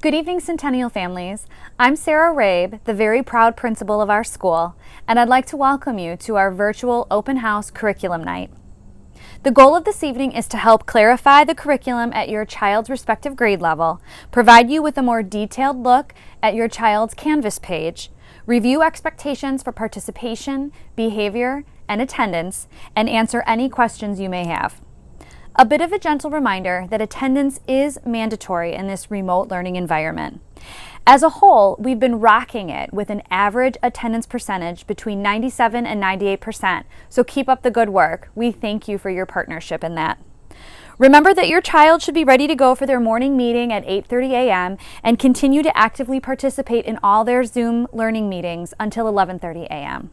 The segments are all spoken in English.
Good evening, Centennial families. I'm Sarah Rabe, the very proud principal of our school, and I'd like to welcome you to our virtual open house curriculum night. The goal of this evening is to help clarify the curriculum at your child's respective grade level, provide you with a more detailed look at your child's Canvas page, review expectations for participation, behavior, and attendance, and answer any questions you may have. A bit of a gentle reminder that attendance is mandatory in this remote learning environment. As a whole, we've been rocking it with an average attendance percentage between 97 and 98%, so keep up the good work. We thank you for your partnership in that. Remember that your child should be ready to go for their morning meeting at 8:30 a.m. and continue to actively participate in all their Zoom learning meetings until 11:30 a.m.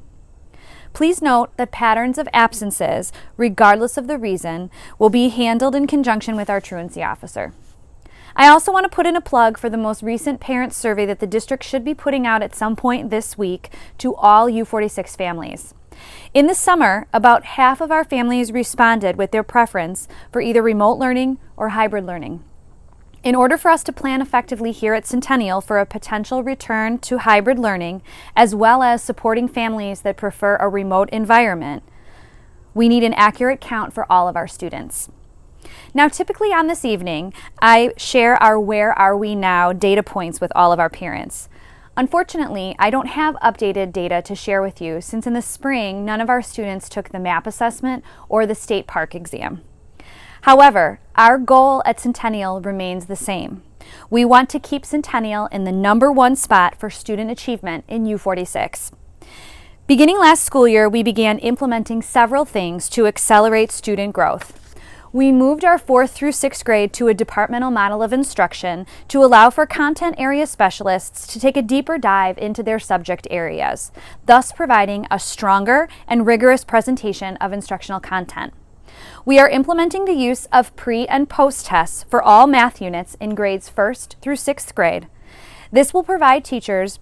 Please note that patterns of absences, regardless of the reason, will be handled in conjunction with our truancy officer. I also want to put in a plug for the most recent parent survey that the district should be putting out at some point this week to all U46 families. In the summer, about half of our families responded with their preference for either remote learning or hybrid learning. In order for us to plan effectively here at Centennial for a potential return to hybrid learning, as well as supporting families that prefer a remote environment, we need an accurate count for all of our students. Now, typically on this evening, I share our Where Are We Now data points with all of our parents. Unfortunately, I don't have updated data to share with you since in the spring, none of our students took the MAP assessment or the state park exam. However, our goal at Centennial remains the same. We want to keep Centennial in the #1 spot for student achievement in U46. Beginning last school year, we began implementing several things to accelerate student growth. We moved our 4th through 6th grade to a departmental model of instruction to allow for content area specialists to take a deeper dive into their subject areas, thus providing a stronger and rigorous presentation of instructional content. We are implementing the use of pre- and post-tests for all math units in grades 1st through 6th grade. This will provide teachers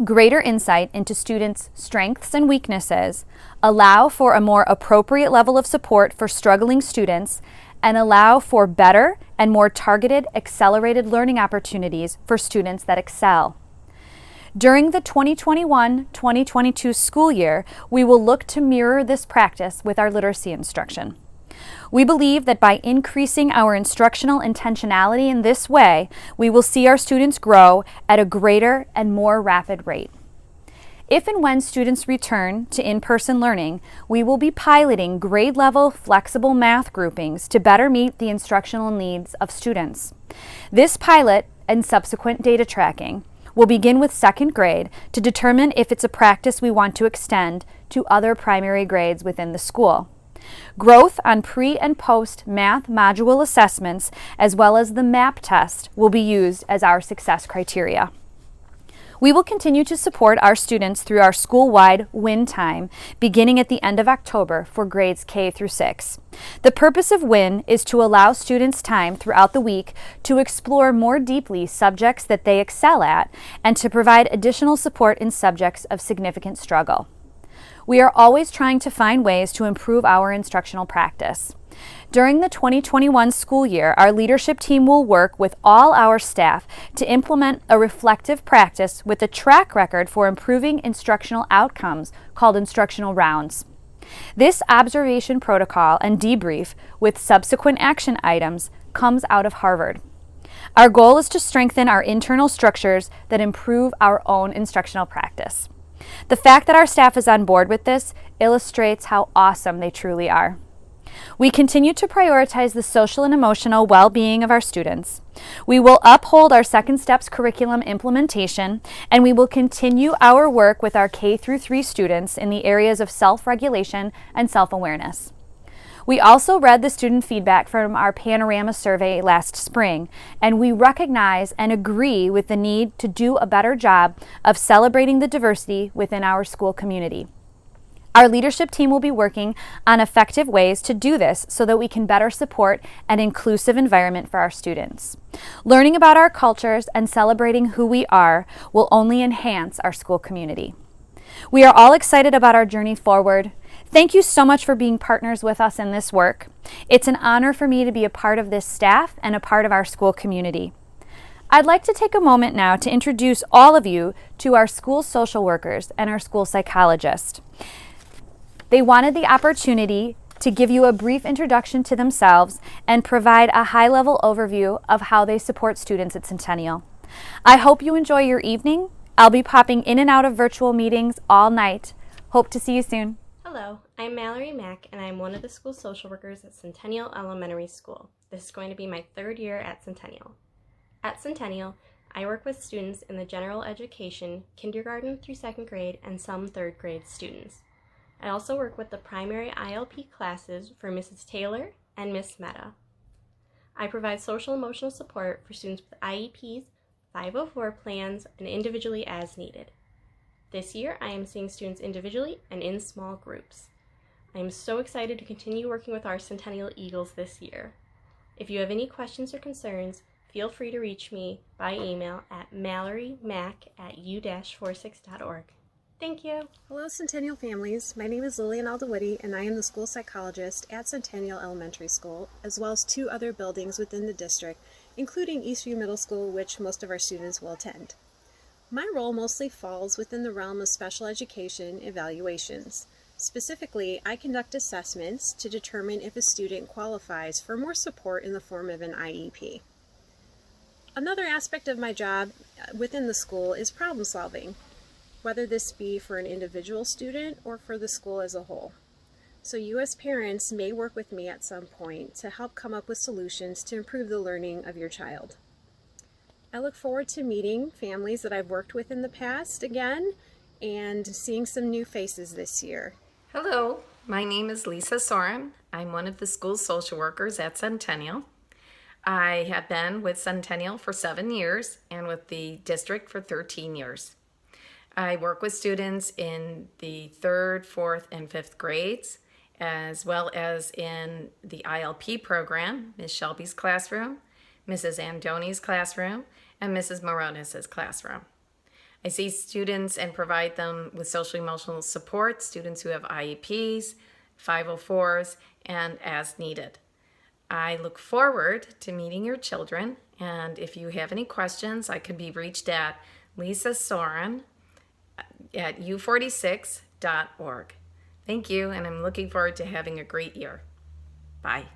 greater insight into students' strengths and weaknesses, allow for a more appropriate level of support for struggling students, and allow for better and more targeted accelerated learning opportunities for students that excel. During the 2021-2022 school year, we will look to mirror this practice with our literacy instruction. We believe that by increasing our instructional intentionality in this way, we will see our students grow at a greater and more rapid rate. If and when students return to in-person learning, we will be piloting grade-level flexible math groupings to better meet the instructional needs of students. This pilot and subsequent data tracking will begin with 2nd grade to determine if it's a practice we want to extend to other primary grades within the school. Growth on pre- and post-math module assessments, as well as the MAP test, will be used as our success criteria. We will continue to support our students through our school-wide WIN time, beginning at the end of October for grades K through 6. The purpose of WIN is to allow students time throughout the week to explore more deeply subjects that they excel at and to provide additional support in subjects of significant struggle. We are always trying to find ways to improve our instructional practice. During the 2021 school year, our leadership team will work with all our staff to implement a reflective practice with a track record for improving instructional outcomes called instructional rounds. This observation protocol and debrief with subsequent action items comes out of Harvard. Our goal is to strengthen our internal structures that improve our own instructional practice. The fact that our staff is on board with this illustrates how awesome they truly are. We continue to prioritize the social and emotional well-being of our students. We will uphold our Second Steps curriculum implementation, and we will continue our work with our K through 3 students in the areas of self-regulation and self-awareness. We also read the student feedback from our Panorama survey last spring, and we recognize and agree with the need to do a better job of celebrating the diversity within our school community. Our leadership team will be working on effective ways to do this so that we can better support an inclusive environment for our students. Learning about our cultures and celebrating who we are will only enhance our school community. We are all excited about our journey forward. Thank you so much for being partners with us in this work. It's an honor for me to be a part of this staff and a part of our school community. I'd like to take a moment now to introduce all of you to our school social workers and our school psychologist. They wanted the opportunity to give you a brief introduction to themselves and provide a high-level overview of how they support students at Centennial. I hope you enjoy your evening. I'll be popping in and out of virtual meetings all night. Hope to see you soon. Hello, I'm Mallory Mack, and I'm one of the school social workers at Centennial Elementary School. This is going to be my third year at Centennial. At Centennial, I work with students in the general education, kindergarten through second grade, and some third grade students. I also work with the primary ILP classes for Mrs. Taylor and Miss Meta. I provide social emotional support for students with IEPs, 504 plans, and individually as needed. This year, I am seeing students individually and in small groups. I am so excited to continue working with our Centennial Eagles this year. If you have any questions or concerns, feel free to reach me by email at mallorymack@u-46.org. Thank you. Hello, Centennial families. My name is Lillian Aldawitty, and I am the school psychologist at Centennial Elementary School, as well as 2 other buildings within the district, including Eastview Middle School, which most of our students will attend. My role mostly falls within the realm of special education evaluations. Specifically, I conduct assessments to determine if a student qualifies for more support in the form of an IEP. Another aspect of my job within the school is problem solving, whether this be for an individual student or for the school as a whole. So you as parents may work with me at some point to help come up with solutions to improve the learning of your child. I look forward to meeting families that I've worked with in the past again and seeing some new faces this year. Hello, my name is Lisa Soren. I'm one of the school social workers at Centennial. I have been with Centennial for 7 years and with the district for 13 years. I work with students in the 3rd, 4th, and 5th grades, as well as in the ILP program, Ms. Shelby's classroom, Mrs. Andoni's classroom, and Mrs. Moronis' classroom. I see students and provide them with social emotional support, students who have IEPs, 504s, and as needed. I look forward to meeting your children, and if you have any questions, I can be reached at Lisa Soren at u46.org. Thank you, and I'm looking forward to having a great year. Bye.